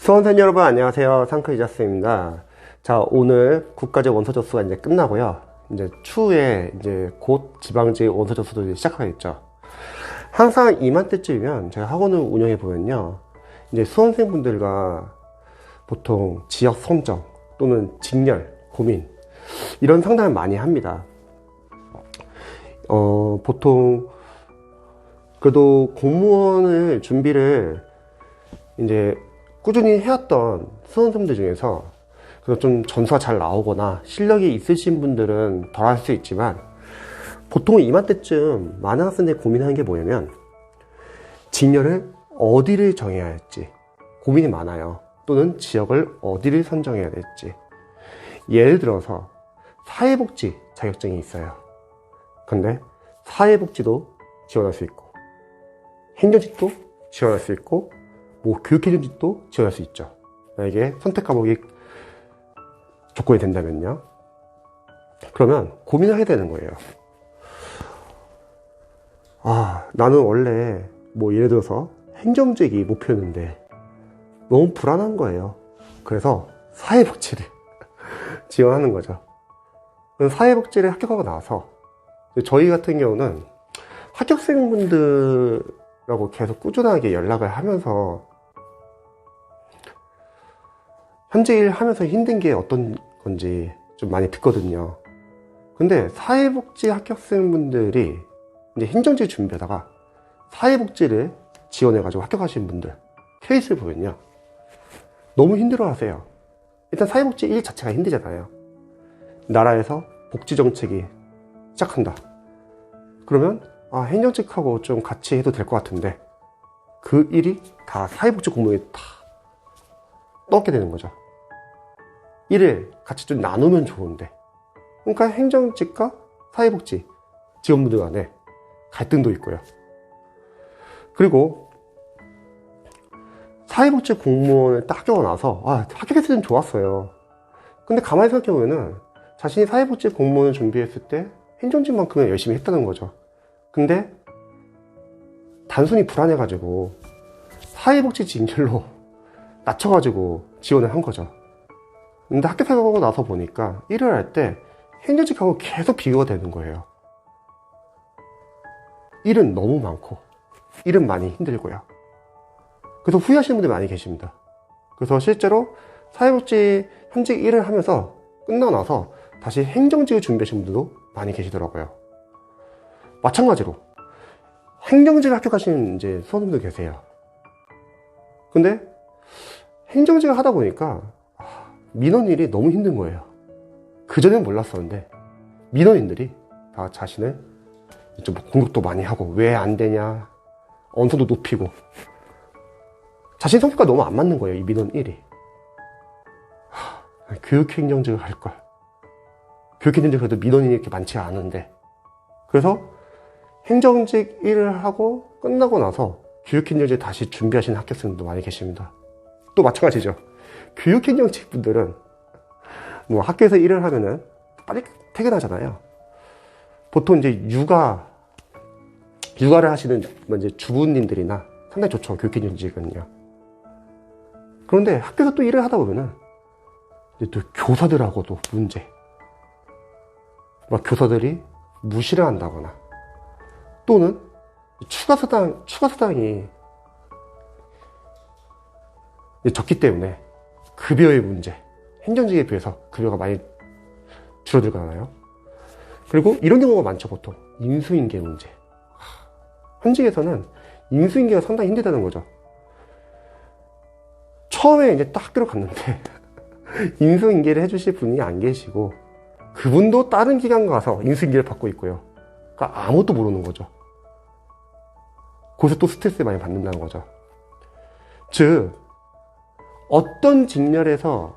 수험생 여러분 안녕하세요. 상크이자스입니다. 자, 오늘 국가직 원서 접수가 이제 끝나고요. 이제 추후에 이제 곧 지방직 원서 접수도 이제 시작하겠죠. 항상 이맘때쯤이면 제가 학원을 운영해 보면요. 이제 수험생분들과 보통 지역 선정 또는 직렬, 고민 이런 상담을 많이 합니다. 보통 그래도 공무원을 준비를 이제 꾸준히 해왔던 수험생들 중에서 그래서 좀 점수가 잘 나오거나 실력이 있으신 분들은 덜 할 수 있지만 보통 이맘때쯤 많은 학생들이 고민하는 게 뭐냐면 직렬을 어디를 정해야 할지 고민이 많아요. 또는 지역을 어디를 선정해야 될지. 예를 들어서 사회복지 자격증이 있어요. 근데 사회복지도 지원할 수 있고 행정직도 지원할 수 있고 교육행정직도 지원할 수 있죠. 만약에 선택 과목이 조건이 된다면요. 그러면 고민을 해야 되는 거예요. 나는 원래 예를 들어서 행정직이 목표였는데 너무 불안한 거예요. 그래서 사회복지를 지원하는 거죠. 사회복지를 합격하고 나서 저희 같은 경우는 합격생분들하고 계속 꾸준하게 연락을 하면서 현재 일 하면서 힘든 게 어떤 건지 좀 많이 듣거든요. 근데 사회복지 합격생분들이 이제 행정직 준비하다가 사회복지를 지원해가지고 합격하신 분들 케이스를 보면요. 너무 힘들어 하세요. 일단 사회복지 일 자체가 힘들잖아요. 나라에서 복지정책이 시작한다. 그러면 행정직하고 좀 같이 해도 될 것 같은데 그 일이 다 사회복지 공무원에 다 떠게 되는 거죠. 일을 같이 좀 나누면 좋은데 그러니까 행정직과 사회복지 직원분들 간에 갈등도 있고요. 그리고 사회복지 공무원을 딱 합격하고 나서 합격했을 땐 좋았어요. 근데 가만히 생각해보면은 자신이 사회복지 공무원을 준비했을 때 행정직만큼은 열심히 했다는 거죠. 근데 단순히 불안해가지고 사회복지 직렬로 낮춰가지고 지원을 한 거죠. 근데 합격하고 나서 보니까 일을 할 때 행정직하고 계속 비교가 되는 거예요. 일은 너무 많고 일은 많이 힘들고요. 그래서 후회하시는 분들이 많이 계십니다. 그래서 실제로 사회복지 현직 일을 하면서 끝나고 나서 다시 행정직을 준비하시는 분들도 많이 계시더라고요. 마찬가지로 행정직을 합격하시는 이제 수험생도 계세요. 근데 행정직을 하다 보니까 민원일이 너무 힘든 거예요. 그전엔 몰랐었는데 민원인들이 다 자신을 좀 공격도 많이 하고 왜 안 되냐 언성도 높이고 자신 성격과 너무 안 맞는 거예요. 이 민원일이. 교육행정직을 할걸. 교육행정직 그래도 민원인이 이렇게 많지가 않은데 그래서 행정직 일을 하고 끝나고 나서 교육행정직 다시 준비하시는 학교생들도 많이 계십니다. 또 마찬가지죠. 교육행정직 분들은 학교에서 일을 하면은 빨리 퇴근하잖아요. 보통 이제 육아를 하시는 이제 주부님들이나 상당히 좋죠. 교육행정직은요. 그런데 학교에서 또 일을 하다 보면은 이제 또 교사들하고도 문제. 교사들이 무시를 한다거나 또는 추가수당이 적기 때문에 급여의 문제, 행정직에 비해서 급여가 많이 줄어들잖아요. 그리고 이런 경우가 많죠. 보통 인수인계 문제. 현직에서는 인수인계가 상당히 힘들다는 거죠. 처음에 이제 딱 학교를 갔는데 인수인계를 해주실 분이 안 계시고 그분도 다른 기관 가서 인수인계를 받고 있고요. 그러니까 아무것도 모르는 거죠. 거기서 또 스트레스 많이 받는다는 거죠. 즉 어떤 직렬에서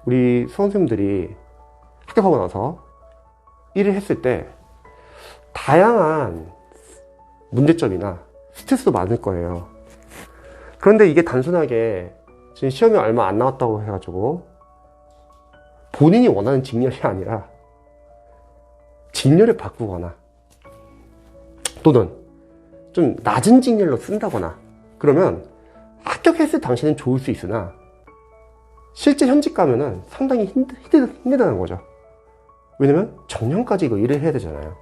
우리 수험생들이 합격하고 나서 일을 했을 때 다양한 문제점이나 스트레스도 많을 거예요. 그런데 이게 단순하게 지금 시험이 얼마 안 남았다고 해가지고 본인이 원하는 직렬이 아니라 직렬을 바꾸거나 또는 좀 낮은 직렬로 쓴다거나 그러면 합격했을 당시는 좋을 수 있으나 실제 현직 가면은 상당히 힘들다는 거죠. 왜냐면 정년까지 이거 일을 해야 되잖아요.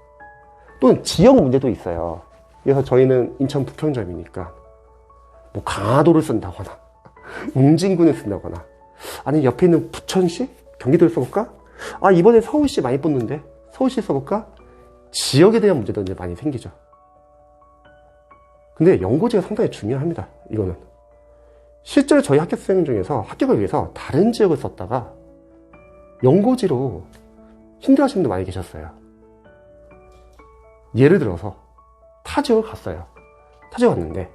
또는 지역 문제도 있어요. 그래서 저희는 인천 북형점이니까 뭐 강화도를 쓴다거나 웅진군을 쓴다거나 아니 옆에 있는 부천시? 경기도를 써볼까? 아 이번에 서울시 많이 뽑는데 서울시 써볼까? 지역에 대한 문제도 이제 많이 생기죠. 근데 연고지가 상당히 중요합니다. 이거는 실제로 저희 합격생 중에서 합격을 위해서 다른 지역을 썼다가 연고지로 힘들어하시는 분들 많이 계셨어요. 예를 들어서 타 지역을 갔어요. 타 지역 갔는데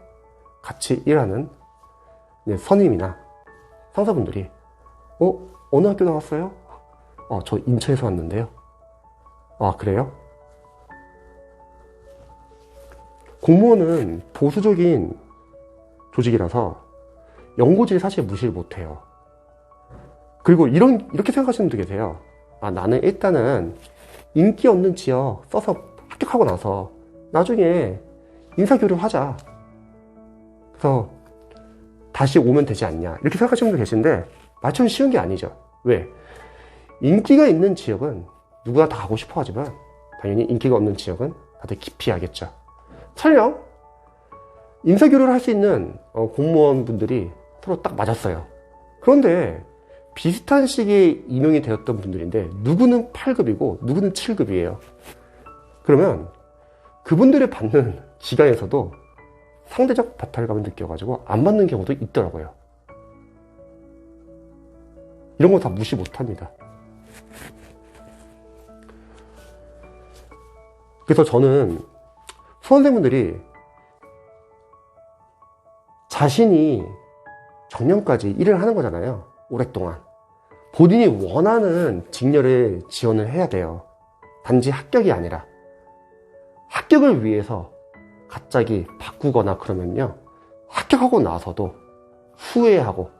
같이 일하는 선임이나 상사분들이 어느 학교 나왔어요? 저 인천에서 왔는데요. 아 그래요? 공무원은 보수적인 조직이라서 연고지를 사실 무시를 못해요. 그리고 이렇게 생각하시는 분도 계세요. 아 나는 일단은 인기 없는 지역 써서 합격하고 나서 나중에 인사교류를 하자. 그래서 다시 오면 되지 않냐 이렇게 생각하시는 분도 계신데 마침 쉬운 게 아니죠. 왜? 인기가 있는 지역은 누구나 다 가고 싶어 하지만 당연히 인기가 없는 지역은 다들 기피하겠죠. 설령 인사교류를 할 수 있는 공무원분들이 서로 딱 맞았어요. 그런데 비슷한 시기에 임용이 되었던 분들인데 누구는 8급이고 누구는 7급이에요. 그러면 그분들이 받는 기간에서도 상대적 박탈감을 느껴가지고 안 받는 경우도 있더라고요. 이런 거 다 무시 못합니다. 그래서 저는 수험생분들이 자신이 정년까지 일을 하는 거잖아요. 오랫동안. 본인이 원하는 직렬을 지원을 해야 돼요. 단지 합격이 아니라. 합격을 위해서 갑자기 바꾸거나 그러면요. 합격하고 나서도 후회하고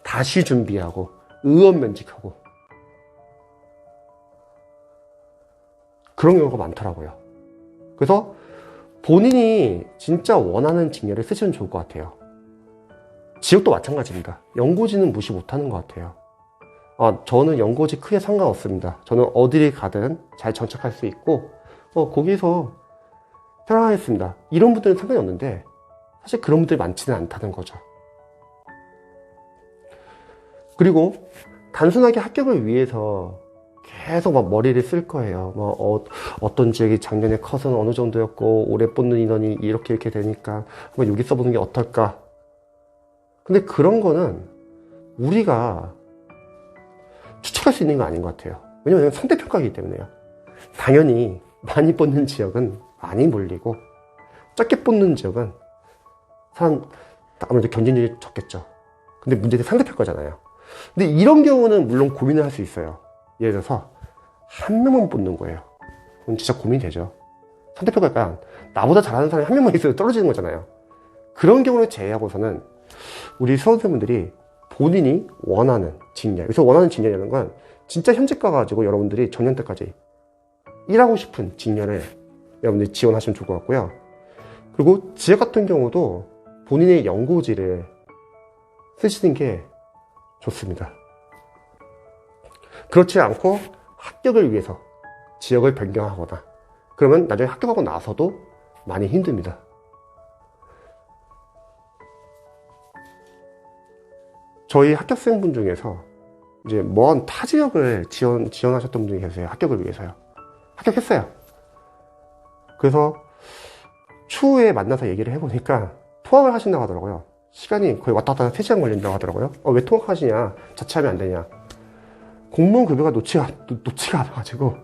다시 준비하고 의원 면직하고 그런 경우가 많더라고요. 그래서 본인이 진짜 원하는 직렬을 쓰시면 좋을 것 같아요. 지역도 마찬가지입니다. 연고지는 무시 못하는 것 같아요. 저는 연고지 크게 상관없습니다. 저는 어디를 가든 잘 정착할 수 있고 거기서 편안하겠습니다. 이런 분들은 상관이 없는데 사실 그런 분들이 많지는 않다는 거죠. 그리고 단순하게 합격을 위해서 계속 막 머리를 쓸 거예요. 어떤 지역이 작년에 컷은 어느 정도였고 올해 뽑는 인원이 이렇게 되니까 한번 여기 써보는 게 어떨까. 근데 그런 거는 우리가 추측할 수 있는 거 아닌 것 같아요. 왜냐면 상대평가이기 때문에요. 당연히 많이 뽑는 지역은 많이 몰리고 적게 뽑는 지역은 아무래도 경쟁률이 적겠죠. 근데 문제는 상대평가잖아요. 근데 이런 경우는 물론 고민을 할 수 있어요. 예를 들어서 한 명만 뽑는 거예요. 그건 진짜 고민이 되죠. 상대평가가 나보다 잘하는 사람이 한 명만 있어도 떨어지는 거잖아요. 그런 경우를 제외하고서는 우리 수험생분들이 본인이 원하는 직렬, 그래서 원하는 직렬이라는 건 진짜 현직 가가지고 여러분들이 정년 때까지 일하고 싶은 직렬을 여러분들이 지원하시면 좋을 것 같고요. 그리고 지역 같은 경우도 본인의 연고지를 쓰시는 게 좋습니다. 그렇지 않고 합격을 위해서 지역을 변경하거나 그러면 나중에 합격하고 나서도 많이 힘듭니다. 저희 합격생분 중에서 이제 먼 타 지역을 지원하셨던 분이 계세요. 합격을 위해서요. 합격했어요. 그래서 추후에 만나서 얘기를 해보니까 통학을 하신다고 하더라고요. 시간이 거의 왔다 갔다 3시간 걸린다고 하더라고요. 왜 통학하시냐? 자취하면 안 되냐? 공무원 급여가 놓치가 않아가지고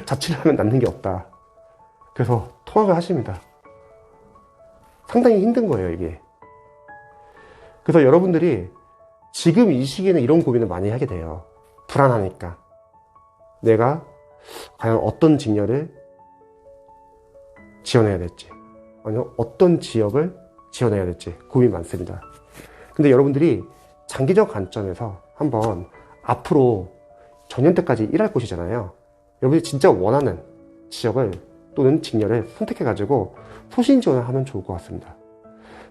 자취를 하면 남는 게 없다. 그래서 통학을 하십니다. 상당히 힘든 거예요, 이게. 그래서 여러분들이 지금 이 시기에는 이런 고민을 많이 하게 돼요. 불안하니까. 내가 과연 어떤 직렬을 지원해야 될지, 아니면 어떤 지역을 지원해야 될지 고민이 많습니다. 근데 여러분들이 장기적 관점에서 한번 앞으로 정년 때까지 일할 곳이잖아요. 여러분이 진짜 원하는 지역을 또는 직렬을 선택해가지고 소신 지원을 하면 좋을 것 같습니다.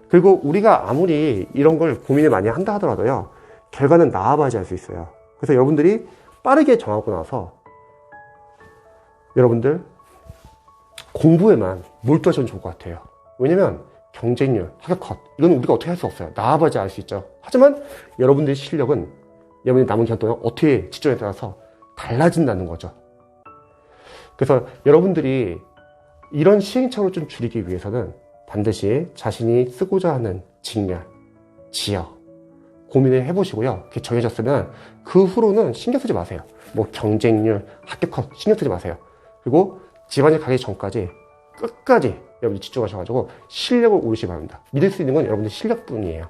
그리고 우리가 아무리 이런 걸 고민을 많이 한다 하더라도요, 결과는 나와봐야지 알 수 있어요. 그래서 여러분들이 빠르게 정하고 나서 여러분들 공부에만 몰두하시면 좋을 것 같아요. 왜냐면 경쟁률, 합격 컷, 이건 우리가 어떻게 할 수 없어요. 나와봐야지 알 수 있죠. 하지만 여러분들의 실력은 여러분이 남은 기간 동안 어떻게 집중에 따라서 달라진다는 거죠. 그래서 여러분들이 이런 시행착오를 좀 줄이기 위해서는 반드시 자신이 쓰고자 하는 직렬, 지역 고민을 해보시고요. 그게 정해졌으면 그 후로는 신경 쓰지 마세요. 뭐 경쟁률, 합격 컷 신경 쓰지 마세요. 그리고 집안일 가기 전까지 끝까지 여러분이 집중하셔가지고 실력을 올리시기 바랍니다. 믿을 수 있는 건 여러분들 실력뿐이에요.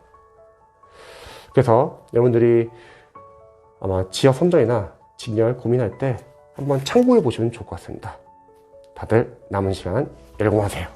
그래서 여러분들이 아마 지역 선정이나 직렬 고민할 때 한번 참고해 보시면 좋을 것 같습니다. 다들 남은 시간 열공하세요.